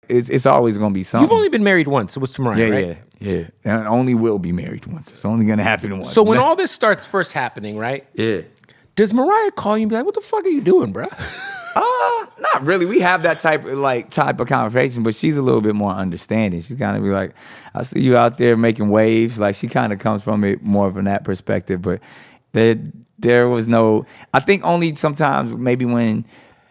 it's always gonna be something. You've only been married once. It was to Mariah, right? Yeah. And only will be married once. It's only gonna happen once. So when all this starts first happening, right? Yeah. Does Mariah call you and be like, "What the fuck are you doing, bro?" Not really. We have that type of conversation, but she's a little bit more understanding. She's kind of be like, I see you out there making waves. Like, she kind of comes from it more from that perspective. But there was no, I think only sometimes maybe when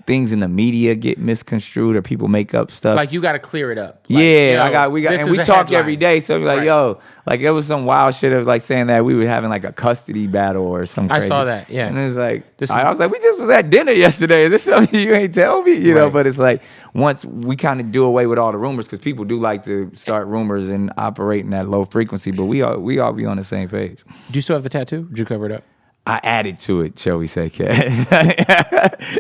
things in the media get misconstrued or people make up stuff. Like, you got to clear it up. Like, we talk every day. So we're like, yo, like there was some wild shit of like saying that we were having like a custody battle or something. I saw that, yeah. And it was like, I was like, we just was at dinner yesterday. Is this something you ain't tell me? You know, but it's like once we kind of do away with all the rumors, because people do like to start rumors and operate in that low frequency, but we all be on the same page. Do you still have the tattoo? Did you cover it up? I added to it, shall we say?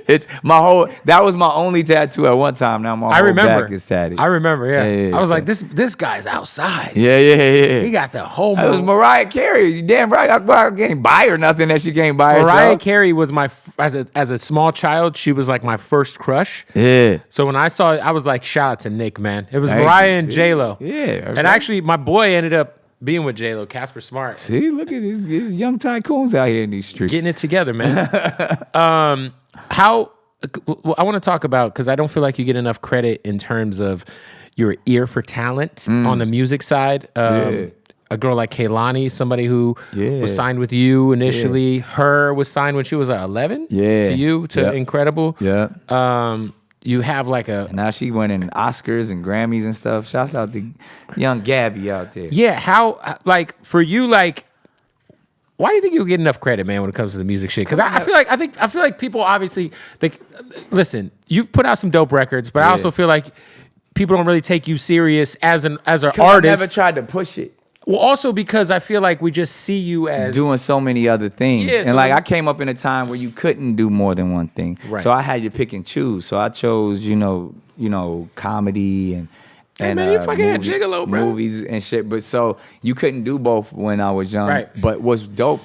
It's my whole. That was my only tattoo at one time. Now my whole back is tatted. I remember. Yeah. I was like, this guy's outside. Yeah. He got the whole. It was Mariah Carey. Damn right. I can't buy her nothing that she can't buy herself. Mariah Carey was my as a small child. She was like my first crush. Yeah. So when I saw it, I was like, shout out to Nick, man. It was Mariah and J-Lo. Yeah. And actually, my boy ended up being with J-Lo, Casper Smart. See, look at these young tycoons out here in these streets. Getting it together, man. I want to talk about, because I don't feel like you get enough credit in terms of your ear for talent on the music side. A girl like Kehlani, somebody who was signed with you initially. Her was signed when she was 11 to you, to Incredible. Yeah. You have like and now she winning Oscars and Grammys and stuff. Shouts out to young Gabby out there. Yeah, how, like, for you, like, why do you think you get enough credit, man, when it comes to the music shit? Because I feel like people obviously, like, listen, you've put out some dope records, but I also feel like people don't really take you serious as an artist. I never tried to push it. Well, also because I feel like we just see you as doing so many other things. Yeah, and like I came up in a time where you couldn't do more than one thing. Right. So I had to pick and choose. So I chose, you know, comedy and man, you fucking had Gigolo, bro. Movies and shit. But so you couldn't do both when I was young. Right. But what's dope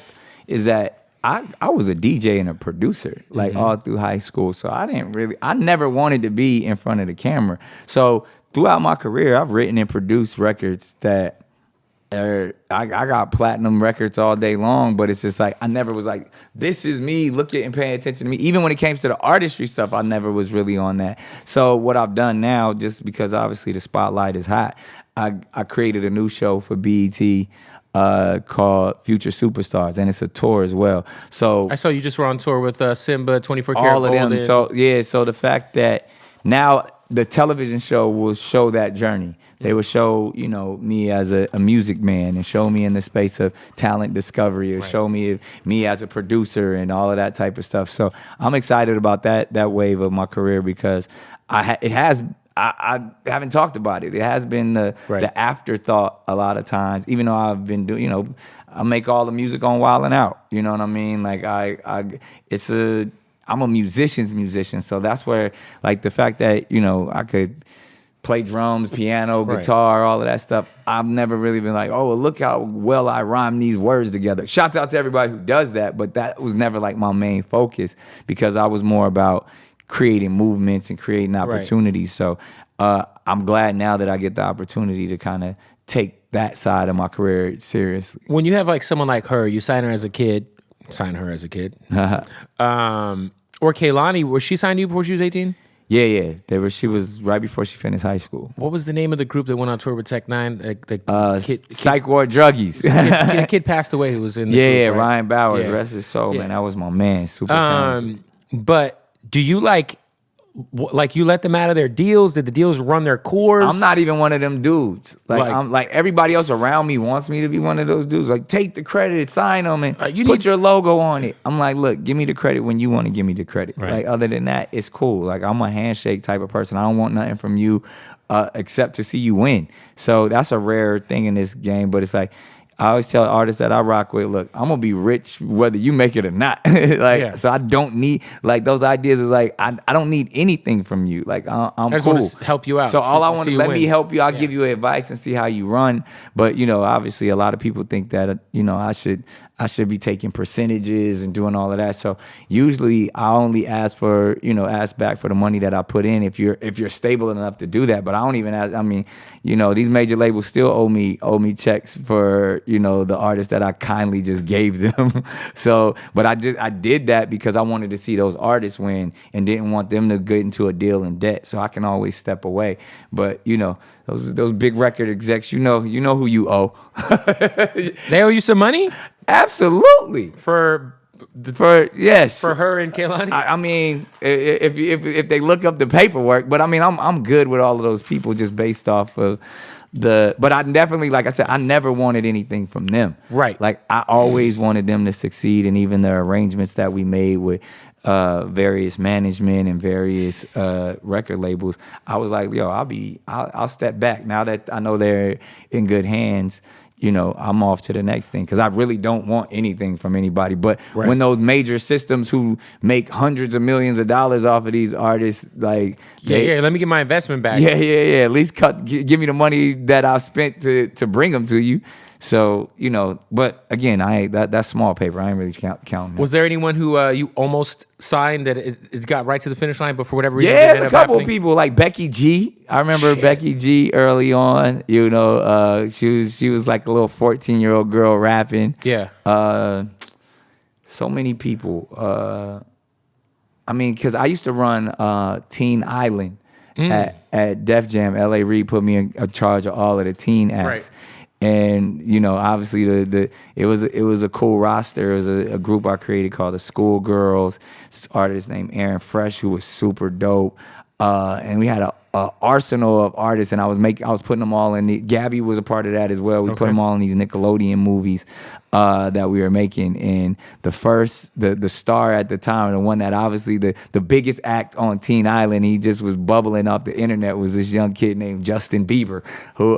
is that I was a DJ and a producer, like all through high school. So I never wanted to be in front of the camera. So throughout my career, I've written and produced records that I got platinum records all day long, but it's just like I never was like, this is me, look at and pay attention to me. Even when it came to the artistry stuff, I never was really on that. So what I've done now, just because obviously the spotlight is hot, I created a new show for BET called Future Superstars, and it's a tour as well. So I saw you just were on tour with Simba, 24 Karat all of them. Golden. So the fact that now the television show will show that journey. They would show, you know, me as a music man and show me in the space of talent discovery or show me as a producer and all of that type of stuff. So I'm excited about that wave of my career because I haven't talked about it. It has been the afterthought a lot of times, even though I've been doing, you know, I make all the music on Wildin' Out. You know what I mean? Like I'm a musician's musician. So that's where, like, the fact that, you know, I could play drums, piano, guitar, all of that stuff. I've never really been like, oh, well, look how well I rhyme these words together. Shouts out to everybody who does that, but that was never like my main focus because I was more about creating movements and creating opportunities. So I'm glad now that I get the opportunity to kind of take that side of my career seriously. When you have like someone like her, you sign her as a kid. Or Kehlani, was she signed to you before she was 18? Yeah. She was right before she finished high school. What was the name of the group that went on tour with Tech Nine? Psych Ward Druggies. The kid passed away who was in the group, right? Ryan Bowers, rest his soul, man. That was my man. Super talented. But do you like you let them out of their deals? Did the deals run their course? I'm not even one of them dudes. I'm like everybody else around me wants me to be one of those dudes. Like, take the credit, sign them, and put your logo on it. I'm like, look, give me the credit when you want to give me the credit. Right. Like, other than that, it's cool. Like, I'm a handshake type of person. I don't want nothing from you except to see you win. So that's a rare thing in this game. But it's like, I always tell artists that I rock with, look, I'm going to be rich whether you make it or not. So I don't need, like, those ideas is like, I don't need anything from you. Like, I'm cool. I just want to help you out. So all I want to, let me help you. I'll give you advice and see how you run. But, you know, obviously a lot of people think that, you know, I should I should be taking percentages and doing all of that. So usually I only ask back for the money that I put in if you're stable enough to do that. But I don't even ask. I mean, these major labels still owe me checks for the artists that I kindly just gave them. So, but I did that because I wanted to see those artists win and didn't want them to get into a deal in debt. So I can always step away. But those big record execs, you know who you owe. They owe you some money? Absolutely. For yes. For her and Kehlani? I mean, if they look up the paperwork, but I mean, I'm good with all of those people just based off of but I definitely, like I said, I never wanted anything from them. Right. Like I always wanted them to succeed, and even the arrangements that we made with various management and various record labels, I was like, yo, I'll step back now that I know they're in good hands. I'm off to the next thing because I really don't want anything from anybody. But when those major systems who make hundreds of millions of dollars off of these artists, like let me get my investment back. Yeah. At least give me the money that I spent to bring them to you. So but again, that's small paper. I ain't really counting. Was there anyone who you almost signed that it got right to the finish line, but for whatever reason, yeah, a couple of people like Becky G. I remember Becky G early on. She was like a little 14-year-old girl rapping. Yeah. So many people. I mean, because I used to run Teen Island at Def Jam. L.A. Reid put me in charge of all of the teen acts. Right. And obviously it was a cool roster. It was a group I created called the Schoolgirls. This artist named Aaron Fresh who was super dope. And we had a arsenal of artists, and I was putting them all in. Gabby was a part of that as well. We put them all in these Nickelodeon movies that we were making. And the star at the time, the one that obviously the biggest act on Teen Island, he just was bubbling off the internet, was this young kid named Justin Bieber, who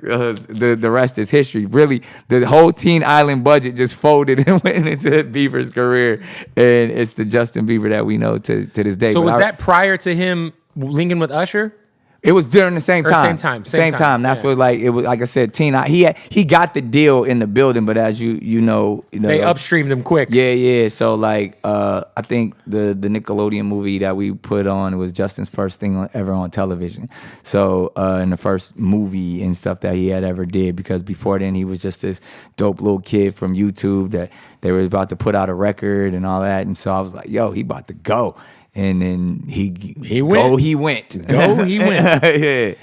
the rest is history. Really, the whole Teen Island budget just folded and went into Bieber's career, and it's the Justin Bieber that we know to this day. So was that prior to him linking with Usher? It was during the same time. Same time. That's what, like, it was, like I said, he got the deal in the building, but as you know, they upstreamed him quick. Yeah. So like, I think the Nickelodeon movie that we put on was Justin's first thing ever on television. So and the first movie and stuff that he had ever did, because before then he was just this dope little kid from YouTube that they were about to put out a record and all that. And so I was like, yo, he about to go. And then he went. Go, he went. Yeah.